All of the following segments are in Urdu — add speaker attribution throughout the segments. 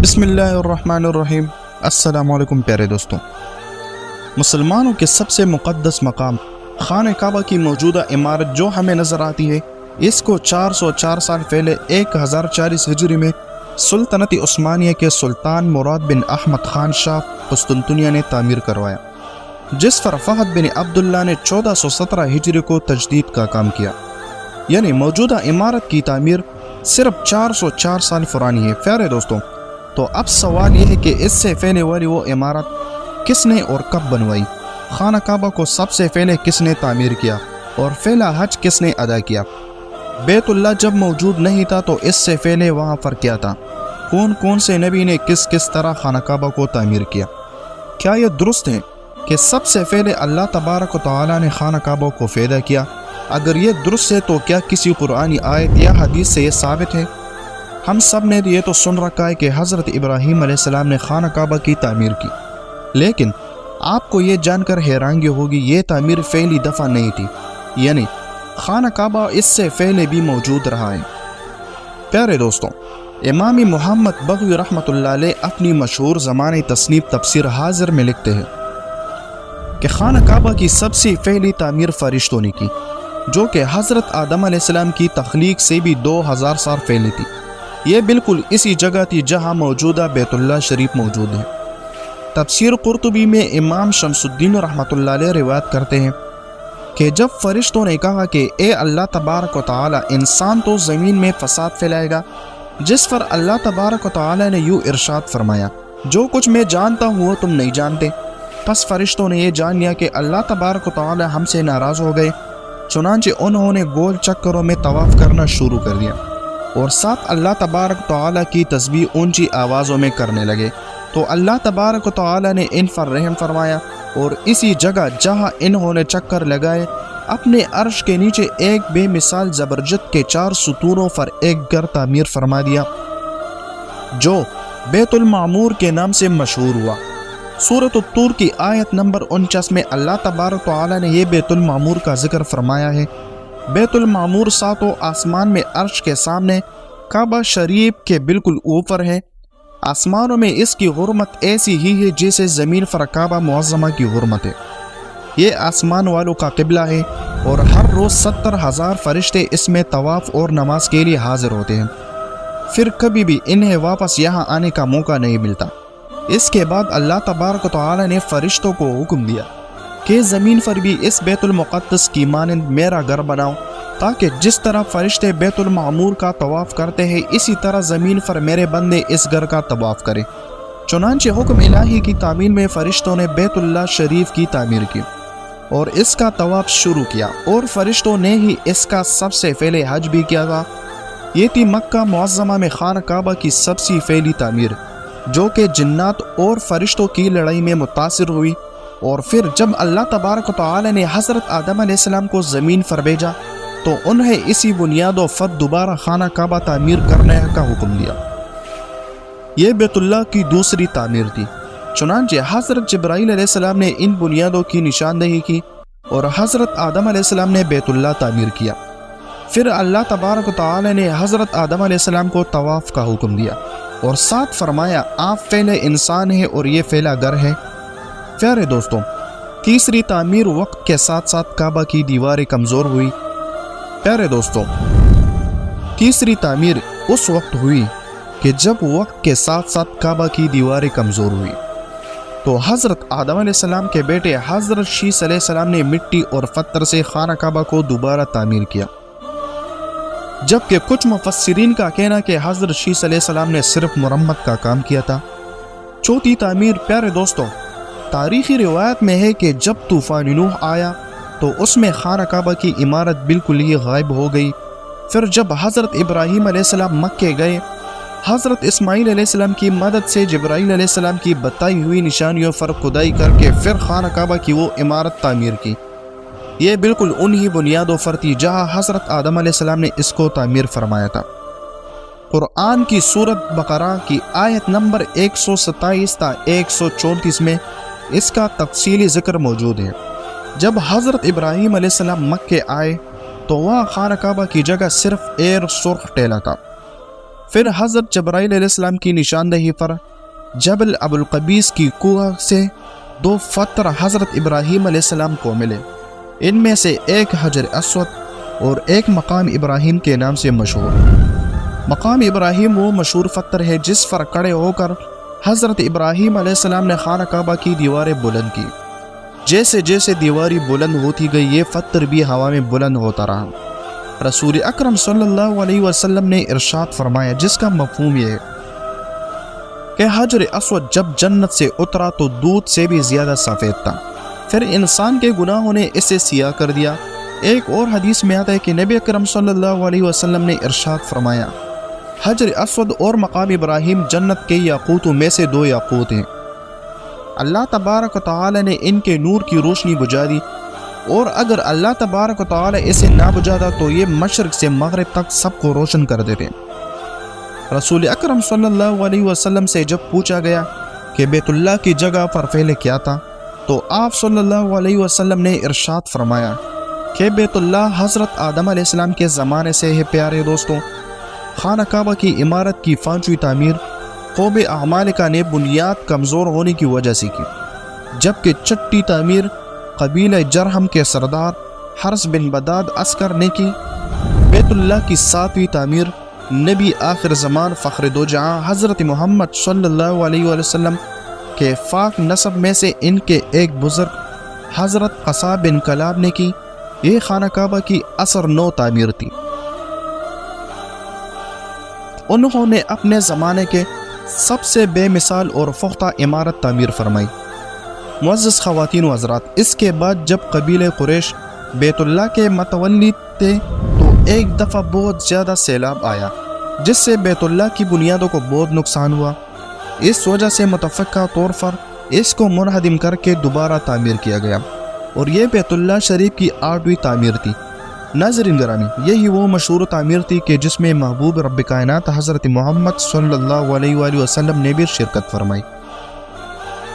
Speaker 1: بسم اللہ الرحمن الرحیم۔ السلام علیکم پیارے دوستوں، مسلمانوں کے سب سے مقدس مقام خانہ کعبہ کی موجودہ عمارت جو ہمیں نظر آتی ہے، اس کو 404 سال پہلے 1040 ہجری میں سلطنت عثمانیہ کے سلطان مراد بن احمد خان شاہ قسطنطنیہ نے تعمیر کروایا، جس پر فہد بن عبداللہ نے 1417 ہجری کو تجدید کا کام کیا۔ یعنی موجودہ عمارت کی تعمیر صرف 404 سال پرانی ہے۔ پیارے دوستوں، تو اب سوال یہ ہے کہ اس سے پہلے والی وہ عمارت کس نے اور کب بنوائی؟ خانہ کعبہ کو سب سے پہلے کس نے تعمیر کیا اور پہلا حج کس نے ادا کیا؟ بیت اللہ جب موجود نہیں تھا تو اس سے پہلے وہاں پر کیا تھا؟ کون کون سے نبی نے کس طرح خانہ کعبہ کو تعمیر کیا؟ کیا یہ درست ہے کہ سب سے پہلے اللہ تبارک و تعالی نے خانہ کعبہ کو پیدا کیا؟ اگر یہ درست ہے تو کیا کسی قرآنی آیت یا حدیث سے یہ ثابت ہے؟ ہم سب نے یہ تو سن رکھا ہے کہ حضرت ابراہیم علیہ السلام نے خانہ کعبہ کی تعمیر کی، لیکن آپ کو یہ جان کر حیرانگی ہوگی یہ تعمیر پہلی دفعہ نہیں تھی، یعنی خانہ کعبہ اس سے پہلے بھی موجود رہا ہے۔ پیارے دوستوں، امام محمد بغوی رحمۃ اللہ علیہ اپنی مشہور زمانہ تصنیف تفسیر حاضر میں لکھتے ہیں کہ خانہ کعبہ کی سب سے پہلی تعمیر فرشتوں نے کی، جو کہ حضرت آدم علیہ السلام کی تخلیق سے بھی 2000 سال پہلے تھی۔ یہ بالکل اسی جگہ تھی جہاں موجودہ بیت اللہ شریف موجود ہے۔ تفسیر قرطبی میں امام شمس الدین رحمۃ اللہ علیہ روایت کرتے ہیں کہ جب فرشتوں نے کہا کہ اے اللہ تبارک و تعالی، انسان تو زمین میں فساد پھیلائے گا، جس پر اللہ تبارک و تعالی نے یوں ارشاد فرمایا، جو کچھ میں جانتا ہوں وہ تم نہیں جانتے۔ پس فرشتوں نے یہ جان لیا کہ اللہ تبارک و تعالی ہم سے ناراض ہو گئے، چنانچہ انہوں نے گول چکروں میں طواف کرنا شروع کر دیا اور ساتھ اللہ تبارک و تعالی کی تسبیح اونچی آوازوں میں کرنے لگے۔ تو اللہ تبارک و تعالی نے ان پر رحم فرمایا اور اسی جگہ جہاں انہوں نے چکر لگائے اپنے عرش کے نیچے ایک بے مثال زبرجد کے 4 ستونوں پر ایک گھر تعمیر فرما دیا، جو بیت المعمور کے نام سے مشہور ہوا۔ سورۃ الطور کی آیت نمبر 49 میں اللہ تبارک و تعالی نے یہ بیت المعمور کا ذکر فرمایا ہے۔ بیت المعمور ساتوں آسمان میں عرش کے سامنے کعبہ شریف کے بالکل اوپر ہے۔ آسمانوں میں اس کی حرمت ایسی ہی ہے جیسے زمین پر کعبہ معظمہ کی حرمت ہے۔ یہ آسمان والوں کا قبلہ ہے اور ہر روز 70,000 فرشتے اس میں طواف اور نماز کے لیے حاضر ہوتے ہیں، پھر کبھی بھی انہیں واپس یہاں آنے کا موقع نہیں ملتا۔ اس کے بعد اللہ تبارک و تعالی نے فرشتوں کو حکم دیا کہ زمین پر بھی اس بیت المقدس کی مانند میرا گھر بناؤ، تاکہ جس طرح فرشتے بیت المعمور کا طواف کرتے ہیں اسی طرح زمین پر میرے بندے اس گھر کا طواف کریں۔ چنانچہ حکم الہی کی تعمیر میں فرشتوں نے بیت اللہ شریف کی تعمیر کی اور اس کا طواف شروع کیا، اور فرشتوں نے ہی اس کا سب سے پہلے حج بھی کیا تھا۔ یہ تھی مکہ معظمہ میں خانہ کعبہ کی سب سے پہلی تعمیر، جو کہ جنات اور فرشتوں کی لڑائی میں متاثر ہوئی، اور پھر جب اللہ تبارک و تعالی نے حضرت آدم علیہ السلام کو زمین پر بھیجا تو انہیں اسی بنیاد و پر دوبارہ خانہ کعبہ تعمیر کرنے کا حکم دیا۔ یہ بیت اللہ کی دوسری تعمیر تھی۔ چنانچہ حضرت جبرائیل علیہ السلام نے ان بنیادوں کی نشاندہی کی اور حضرت آدم علیہ السلام نے بیت اللہ تعمیر کیا۔ پھر اللہ تبارک و تعالی نے حضرت آدم علیہ السلام کو طواف کا حکم دیا اور ساتھ فرمایا، آپ پہلے انسان ہیں اور یہ پہلا گھر ہے۔ پیارے دوستوں، تیسری تعمیر وقت کے ساتھ ساتھ کعبہ کی دیواریں کمزور ہوئی۔ پیارے دوستوں، تیسری تعمیر اس وقت ہوئی کہ جب وقت کے ساتھ ساتھ کعبہ کی دیواریں کمزور ہوئی، تو حضرت آدم علیہ السلام کے بیٹے حضرت شیث علیہ السلام نے مٹی اور پتھر سے خانہ کعبہ کو دوبارہ تعمیر کیا، جبکہ کچھ مفسرین کا کہنا کہ حضرت شیث علیہ السلام نے صرف مرمت کا کام کیا تھا۔ چوتھی تعمیر، پیارے دوستوں، تاریخی روایت میں ہے کہ جب طوفان نوح آیا تو اس میں خانہ کعبہ کی عمارت بالکل ہی غائب ہو گئی۔ پھر جب حضرت ابراہیم علیہ السلام مکے گئے، حضرت اسماعیل علیہ السلام کی مدد سے جبرائیل علیہ السلام کی بتائی ہوئی نشانیوں پر کھدائی کر کے پھر خانہ کعبہ کی وہ عمارت تعمیر کی۔ یہ بالکل انہی بنیادوں پر تھی جہاں حضرت آدم علیہ السلام نے اس کو تعمیر فرمایا تھا۔ قرآن کی سورۃ بقرہ کی آیت نمبر 127 تا 134 میں اس کا تفصیلی ذکر موجود ہے۔ جب حضرت ابراہیم علیہ السلام مکے آئے تو وہاں خانہ کعبہ کی جگہ صرف سرخ ٹیلا تھا۔ پھر حضرت جبرائیل علیہ السلام کی نشاندہی پر جبل ابوالقبیس کی کوہ سے 2 پتھر حضرت ابراہیم علیہ السلام کو ملے، ان میں سے ایک حجر اسود اور ایک مقام ابراہیم کے نام سے مشہور۔ مقام ابراہیم وہ مشہور پتھر ہے جس پر کھڑے ہو کر حضرت ابراہیم علیہ السلام نے خانہ کعبہ کی دیواریں بلند کی۔ جیسے جیسے دیواری بلند ہوتی گئی یہ پتھر بھی ہوا میں بلند ہوتا رہا۔ رسول اکرم صلی اللہ علیہ وسلم نے ارشاد فرمایا، جس کا مفہوم یہ ہے کہ حجر اسود جب جنت سے اترا تو دودھ سے بھی زیادہ سفید تھا، پھر انسان کے گناہوں نے اسے سیاہ کر دیا۔ ایک اور حدیث میں آتا ہے کہ نبی اکرم صلی اللہ علیہ وسلم نے ارشاد فرمایا، حجر اسود اور مقام ابراہیم جنت کے یاقوتوں میں سے 2 یاقوت ہیں۔ اللہ تبارک و تعالی نے ان کے نور کی روشنی بجھا دی، اور اگر اللہ تبارک و تعالی اسے نہ بجھاتا تو یہ مشرق سے مغرب تک سب کو روشن کر دیتے۔ رسول اکرم صلی اللہ علیہ وسلم سے جب پوچھا گیا کہ بیت اللہ کی جگہ پر پہلے کیا تھا تو آپ صلی اللہ علیہ وسلم نے ارشاد فرمایا کہ بیت اللہ حضرت آدم علیہ السلام کے زمانے سے ہے۔ پیارے دوستوں، خانہ کعبہ کی عمارت کی 5ویں تعمیر قوم اعمالکہ نے بنیاد کمزور ہونے کی وجہ سے کی، جبکہ 6ٹی تعمیر قبیلہ جرہم کے سردار حرس بن بداد عسکر نے کی۔ بیت اللہ کی 7ویں تعمیر نبی آخر زمان فخر دو جہاں حضرت محمد صلی اللہ علیہ وسلم کے پاک نسب میں سے ان کے ایک بزرگ حضرت قصاب بن کلاب نے کی۔ یہ خانہ کعبہ کی اثر 9 تعمیر تھی۔ انہوں نے اپنے زمانے کے سب سے بے مثال اور پختہ عمارت تعمیر فرمائی۔ معزز خواتین و حضرات، اس کے بعد جب قبیلہ قریش بیت اللہ کے متولی تھے تو ایک دفعہ بہت زیادہ سیلاب آیا، جس سے بیت اللہ کی بنیادوں کو بہت نقصان ہوا۔ اس وجہ سے متفقہ طور پر اس کو منہدم کر کے دوبارہ تعمیر کیا گیا، اور یہ بیت اللہ شریف کی 8ویں تعمیر تھی۔ ناظرین گرامی، یہی وہ مشہور تعمیر تھی کہ جس میں محبوب رب کائنات حضرت محمد صلی اللہ علیہ وآلہ وسلم نے بھی شرکت فرمائی۔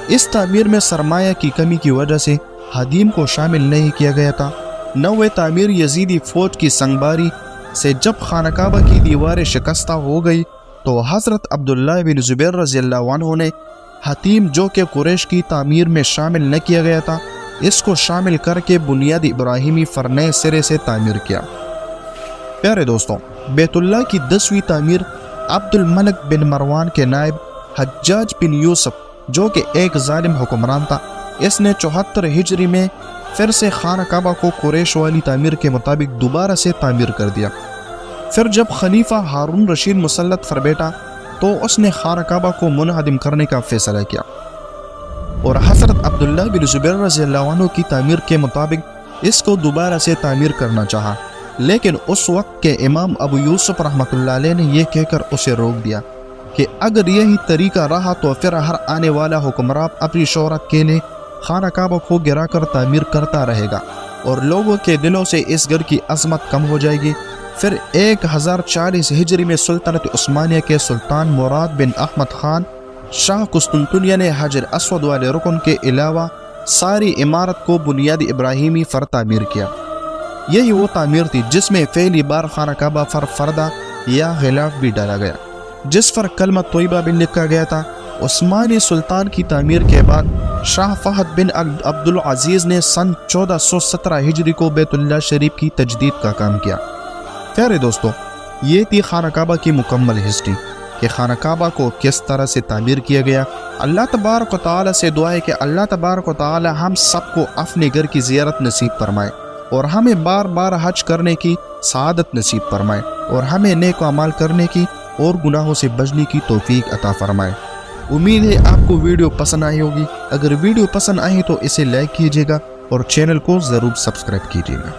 Speaker 1: اس تعمیر میں سرمایہ کی کمی کی وجہ سے حدیم کو شامل نہیں کیا گیا تھا۔ 9ویں تعمیر یزیدی فوج کی سنگباری سے جب خانہ کعبہ کی دیواریں شکستہ ہو گئی تو حضرت عبداللہ بن زبیر رضی اللہ عنہ نے حتیم، جو کہ قریش کی تعمیر میں شامل نہ کیا گیا تھا، اس کو شامل کر کے بنیاد ابراہیمی پر نئے سرے سے تعمیر کیا۔ پیارے دوستوں، بیت اللہ کی 10ویں تعمیر عبد الملک بن مروان کے نائب حجاج بن یوسف، جو کہ ایک ظالم حکمران تھا، اس نے 74 ہجری میں پھر سے خانہ کعبہ کو قریش والی تعمیر کے مطابق دوبارہ سے تعمیر کر دیا۔ پھر جب خلیفہ ہارون رشید مسلط پر بیٹھا تو اس نے خانہ کعبہ کو منہدم کرنے کا فیصلہ کیا، اور حضرت عبداللہ بن زبیر رضی اللہ عنہ کی تعمیر کے مطابق اس کو دوبارہ سے تعمیر کرنا چاہا، لیکن اس وقت کے امام ابو یوسف رحمۃ اللہ علیہ نے یہ کہہ کر اسے روک دیا کہ اگر یہی طریقہ رہا تو پھر ہر آنے والا حکمران اپنی شہرت کے لیے خانہ کعبہ کو گرا کر تعمیر کرتا رہے گا، اور لوگوں کے دلوں سے اس گھر کی عظمت کم ہو جائے گی۔ پھر 1040 ہجری میں سلطنت عثمانیہ کے سلطان مراد بن احمد خان شاہ قسطنطنیہ نے حجر اسود والے رکن کے علاوہ ساری عمارت کو بنیاد ابراہیمی پر تعمیر کیا۔ یہی وہ تعمیر تھی جس میں پہلی بار خانہ کعبہ پر پردہ یا غلاف بھی ڈالا گیا، جس پر کلمہ طیبہ بھی لکھا گیا تھا۔ عثمانی سلطان کی تعمیر کے بعد شاہ فہد بن عبد العزیز نے سن 1417 ہجری کو بیت اللہ شریف کی تجدید کا کام کیا۔ پیارے دوستو، یہ تھی خانہ کعبہ کی مکمل ہسٹری کہ خانہ کعبہ کو کس طرح سے تعمیر کیا گیا۔ اللہ تبارک و تعالی سے دعا ہے کہ اللہ تبارک و تعالی ہم سب کو اپنے گھر کی زیارت نصیب فرمائے، اور ہمیں بار بار حج کرنے کی سعادت نصیب فرمائے، اور ہمیں نیک اعمال کرنے کی اور گناہوں سے بچنے کی توفیق عطا فرمائے۔ امید ہے آپ کو ویڈیو پسند آئی ہوگی۔ اگر ویڈیو پسند آئی تو اسے لائک کیجیے گا اور چینل کو ضرور سبسکرائب کیجیے گا۔